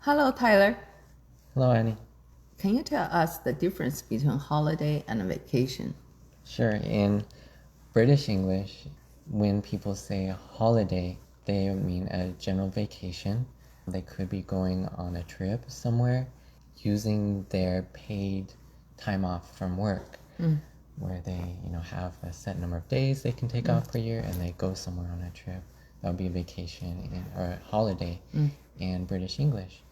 Hello, Tyler. Hello, Annie. Can you tell us the difference between holiday and vacation? Sure. In British English, when people say holiday, they mean a general vacation. They could be going on a trip somewhere using their paid time off from work, where they, have a set number of days they can take off per year and they go somewhere on a trip. That would be a vacation or a holiday in British English.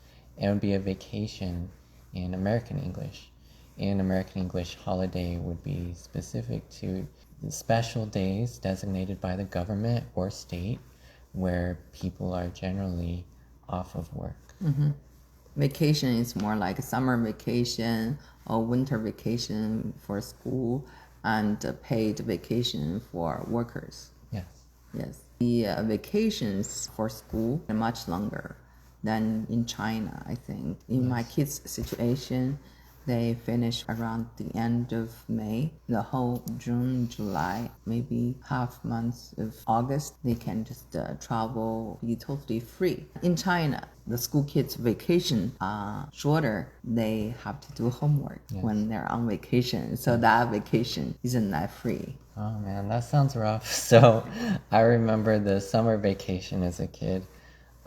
It would be a vacation in American English. In American English, holiday would be specific to special days designated by the government or state where people are generally off of work. Vacation is more like a summer vacation or winter vacation for school and a paid vacation for workers. Yes. Yes. The vacations for school are much longer than in China, I think. In my kids' situation, they finish around the end of May. The whole June, July, maybe half months of August, they can just travel, be totally free. In China, the school kids' vacation are shorter. They have to do homework when they're on vacation. So that vacation isn't that free. Oh man, that sounds rough. So I remember the summer vacation as a kid.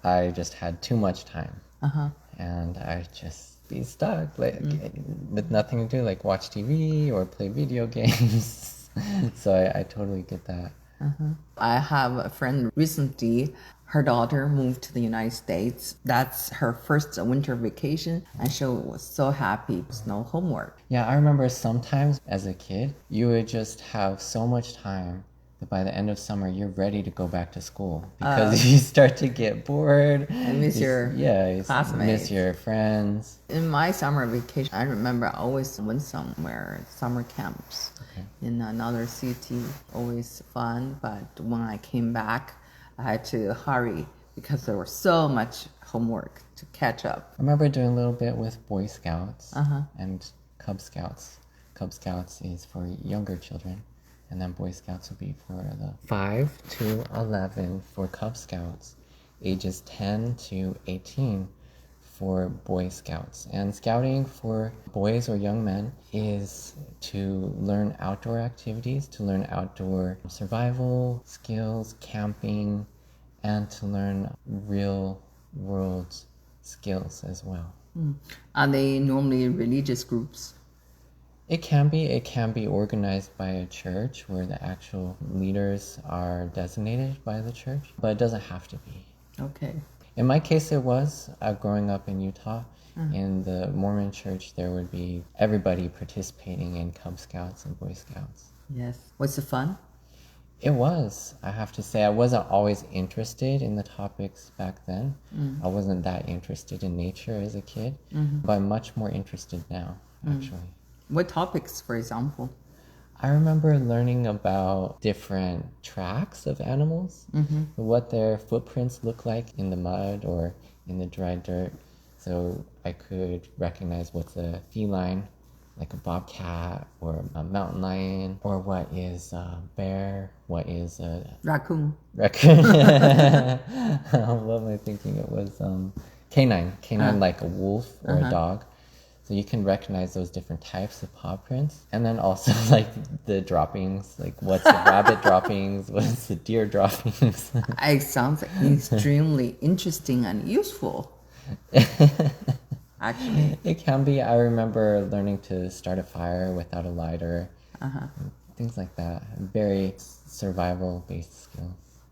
I just had too much time. And I just be stuck with nothing to do, like watch TV or play video games. So I totally get that. I have a friend recently, her daughter moved to the United States. That's her first winter vacation, and she was so happy. There's no homework. Yeah, I remember sometimes as a kid, you would just have so much time that by the end of summer, you're ready to go back to school because you start to get bored. I miss your classmates. Miss your friends. In my summer vacation, I remember I always went somewhere, summer camps in another city, always fun. But when I came back, I had to hurry because there was so much homework to catch up. I remember doing a little bit with Boy Scouts and Cub Scouts. Cub Scouts is for younger children, and then Boy Scouts would be for the 5 to 11 for Cub Scouts, ages 10 to 18 for Boy Scouts. And scouting for boys or young men is to learn outdoor activities, to learn outdoor survival skills, camping, and to learn real world skills as well. Are they normally religious groups? It can be organized by a church where the actual leaders are designated by the church, but it doesn't have to be. Okay. In my case, it was growing up in Utah. In the Mormon church, there would be everybody participating in Cub Scouts and Boy Scouts. Yes. Was it fun? It was. I have to say, I wasn't always interested in the topics back then. I wasn't that interested in nature as a kid, but I'm much more interested now, actually. What topics, for example? I remember learning about different tracks of animals, what their footprints look like in the mud or in the dry dirt. So I could recognize what's a feline, like a bobcat or a mountain lion, or what is a bear, what is a Raccoon. What am I thinking? It was canine, like a wolf or a dog. So you can recognize those different types of paw prints. And then also like the droppings, like what's the rabbit droppings, what's the deer droppings. It sounds extremely interesting and useful. Actually. It can be. I remember learning to start a fire without a lighter. Things like that. Very survival-based skills.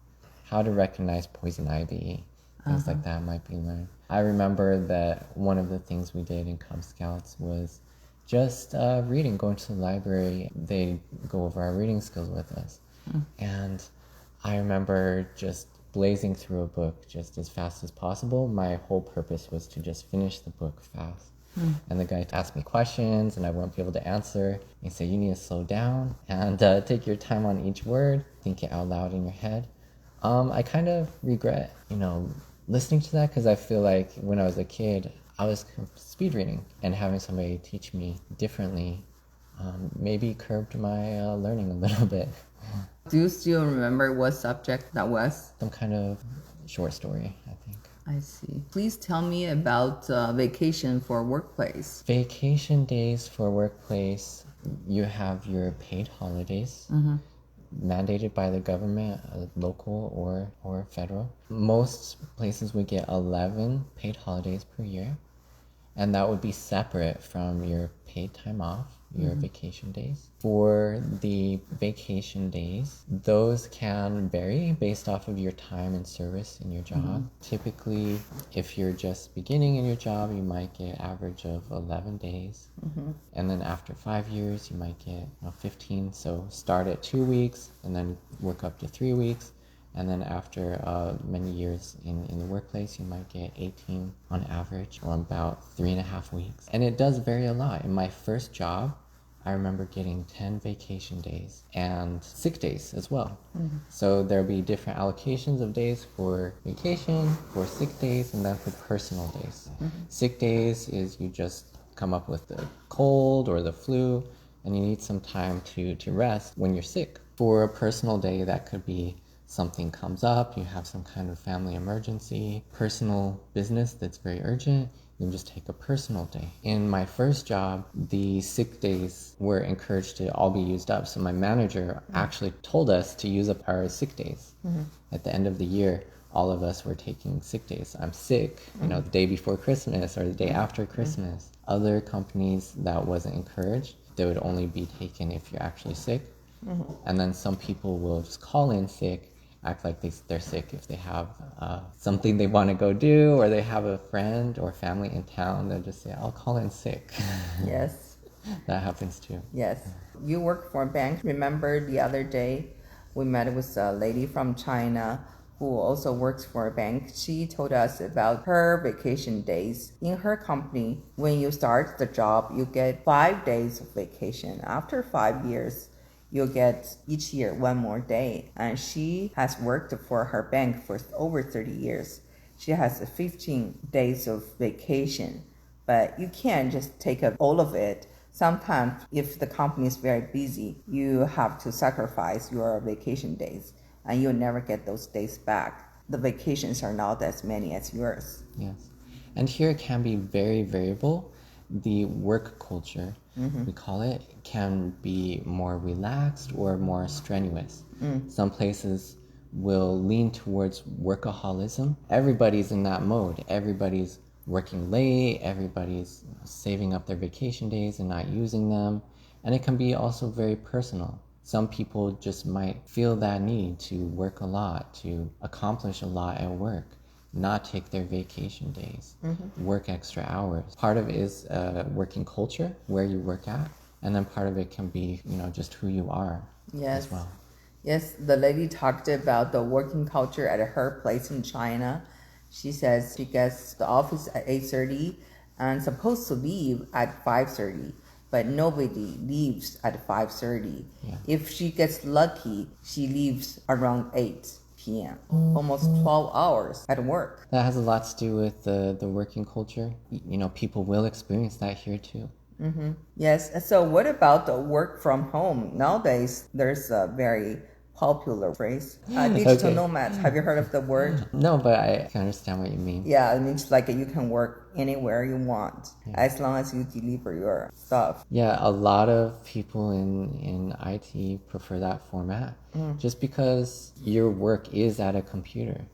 How to recognize poison ivy. Things like that might be learned. I remember that one of the things we did in Cub Scouts was just reading, going to the library. They go over our reading skills with us. And I remember just blazing through a book just as fast as possible. My whole purpose was to just finish the book fast. And the guy asked me questions and I won't be able to answer. He said, you need to slow down and take your time on each word, think it out loud in your head. I kind of regret, listening to that because I feel like when I was a kid, I was speed reading, and having somebody teach me differently maybe curbed my learning a little bit. Do you still remember what subject that was? Some kind of short story, I think. I see. Please tell me about vacation for workplace. Vacation days for workplace, you have your paid holidays mandated by the government, local or federal. Most places would get 11 paid holidays per year, and that would be separate from your paid time off, your vacation days. For the vacation days, those can vary based off of your time and service in your job. Typically, if you're just beginning in your job, you might get average of 11 days. And then after 5 years, you might get 15. So start at 2 weeks and then work up to 3 weeks. And then after many years in the workplace, you might get 18 on average, or about 3.5 weeks. And it does vary a lot. In my first job, I remember getting 10 vacation days and sick days as well. So there'll be different allocations of days for vacation, for sick days, and then for personal days. Sick days is you just come up with the cold or the flu, and you need some time to rest when you're sick. For a personal day, that could be something comes up, you have some kind of family emergency, personal business that's very urgent, you can just take a personal day. In my first job, the sick days were encouraged to all be used up. So my manager actually told us to use up our sick days. At the end of the year, all of us were taking sick days. I'm sick, the day before Christmas or the day after Christmas. Other companies, that wasn't encouraged. They would only be taken if you're actually sick. And then some people will just call in sick, act like they're sick if they have something they want to go do, or they have a friend or family in town. They'll just say, I'll call in sick. Yes. That happens too. Yes. You work for a bank. Remember the other day we met with a lady from China who also works for a bank. She told us about her vacation days. In her company, when you start the job, you get 5 days of vacation. After 5 years, you'll get each year 1 more day. And she has worked for her bank for over 30 years. She has 15 days of vacation, but you can't just take up all of it. Sometimes if the company is very busy, you have to sacrifice your vacation days and you'll never get those days back. The vacations are not as many as yours. Yes. And here it can be very variable. The work culture, we call it, can be more relaxed or more strenuous. Some places will lean towards workaholism. Everybody's in that mode. Everybody's working late, everybody's saving up their vacation days and not using them. And it can be also very personal. Some people just might feel that need to work a lot, to accomplish a lot at work, not take their vacation days, work extra hours. Part of it is working culture, where you work at, and then part of it can be, just who you are as well. Yes, the lady talked about the working culture at her place in China. She says she gets the office at 8:30 and supposed to leave at 5:30, but nobody leaves at 5:30. Yeah. If she gets lucky, she leaves around 8 p.m. Almost 12 hours at work. That has a lot to do with the working culture. People will experience that here too. Yes, so what about the work from home? Nowadays, there's a very popular phrase, digital nomads. Have you heard of the word? No, but I can understand what you mean. Yeah, it means like you can work anywhere you want as long as you deliver your stuff. Yeah, a lot of people in IT prefer that format just because your work is at a computer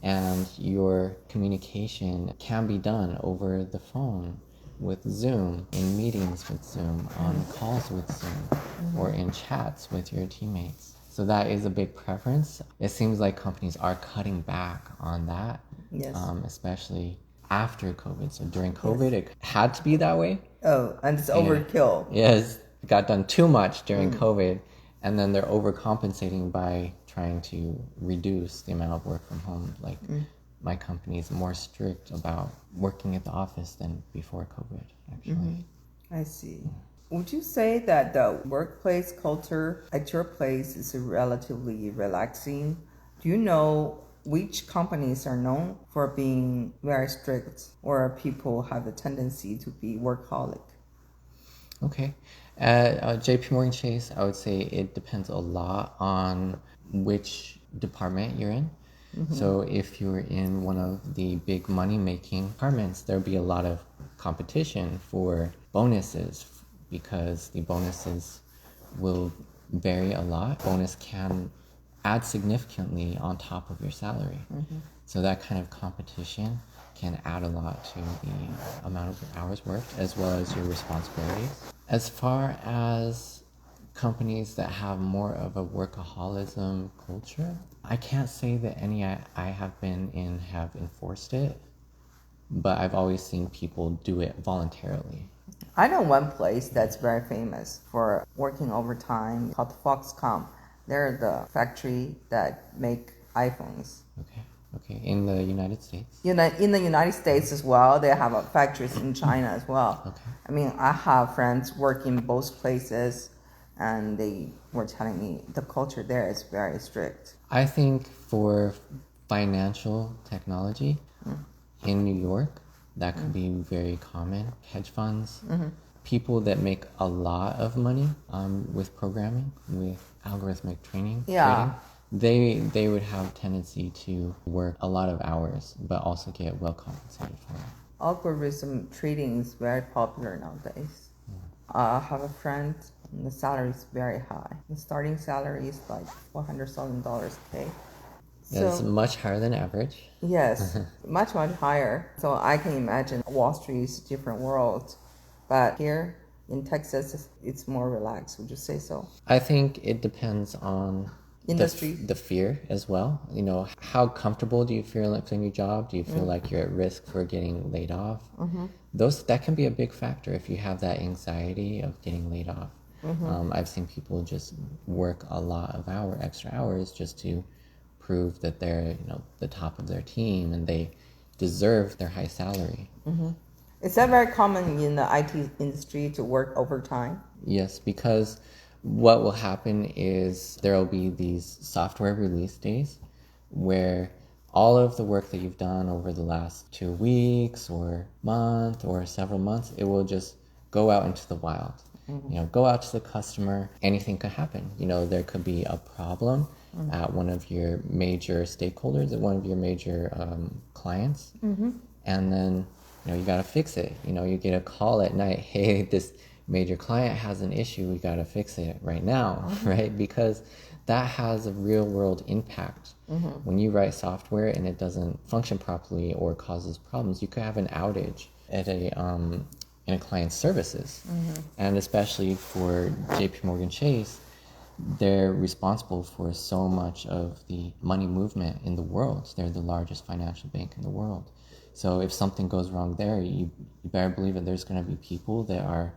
and your communication can be done over the phone with Zoom, in meetings with Zoom, on calls with Zoom, or in chats with your teammates. So that is a big preference. It seems like companies are cutting back on that, especially after COVID. So during COVID, it had to be that way. Oh, and it's overkill. Yes, it got done too much during COVID, and then they're overcompensating by trying to reduce the amount of work from home. Like my company is more strict about working at the office than before COVID, actually. I see. Would you say that the workplace culture at your place is relatively relaxing? Do you know which companies are known for being very strict or people have a tendency to be workaholic? Okay. At JP Morgan Chase, I would say it depends a lot on which department you're in. So if you're in one of the big money-making departments, there'll be a lot of competition for bonuses because the bonuses will vary a lot. Bonus can add significantly on top of your salary. So that kind of competition can add a lot to the amount of hours worked as well as your responsibilities. As far as companies that have more of a workaholism culture, I can't say that any I have been in have enforced it, but I've always seen people do it voluntarily. I know one place that's very famous for working overtime called Foxconn. They're the factory that make iPhones. Okay. In the United States? In the United States as well. They have factories in China as well. Okay. I mean, I have friends working both places, and they were telling me the culture there is very strict. I think for financial technology in New York, that could be very common. Hedge funds, people that make a lot of money with programming, with algorithmic trading, they would have tendency to work a lot of hours, but also get well compensated for it. Algorithm trading is very popular nowadays. I have a friend, and the salary is very high. The starting salary is like $400,000 K. It's much higher than average. Yes, much higher. So I can imagine Wall Street is a different world. But here in Texas, it's more relaxed. Would you say so? I think it depends on industry, the fear as well. You know, how comfortable do you feel in your job? Do you feel like you're at risk for getting laid off? That can be a big factor if you have that anxiety of getting laid off. I've seen people just work a lot of extra hours just to prove that they're the top of their team and they deserve their high salary. Is that very common in the IT industry to work overtime? Yes, because what will happen is there will be these software release days where all of the work that you've done over the last 2 weeks or month or several months, it will just go out into the wild. Go out to the customer. Anything could happen. There could be a problem at one of your major stakeholders, at one of your major clients, and then you got to fix it. You get a call at night, hey, this major client has an issue, we got to fix it right now, right? Because that has a real world impact. When you write software and it doesn't function properly or causes problems, you could have an outage at in a client's services. And especially for JP Morgan Chase, they're responsible for so much of the money movement in the world. They're the largest financial bank in the world. So if something goes wrong there, you better believe that there's going to be people that are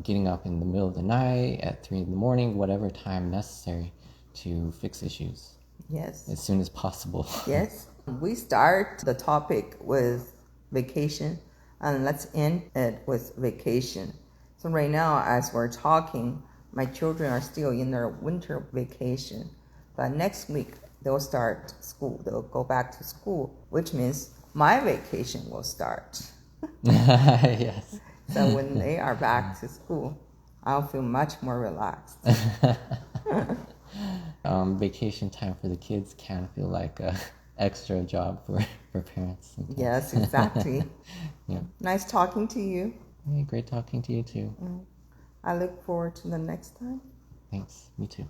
getting up in the middle of the night at 3 a.m, whatever time necessary to fix issues. Yes. As soon as possible. Yes. We start the topic with vacation, and let's end it with vacation. So right now, as we're talking, my children are still in their winter vacation. But next week, they'll start school. They'll go back to school, which means my vacation will start. Yes. So when they are back to school, I'll feel much more relaxed. Vacation time for the kids can feel like an extra job for parents sometimes. Yes, exactly. Yeah. Nice talking to you. Hey, great talking to you too. I look forward to the next time. Thanks. Me too.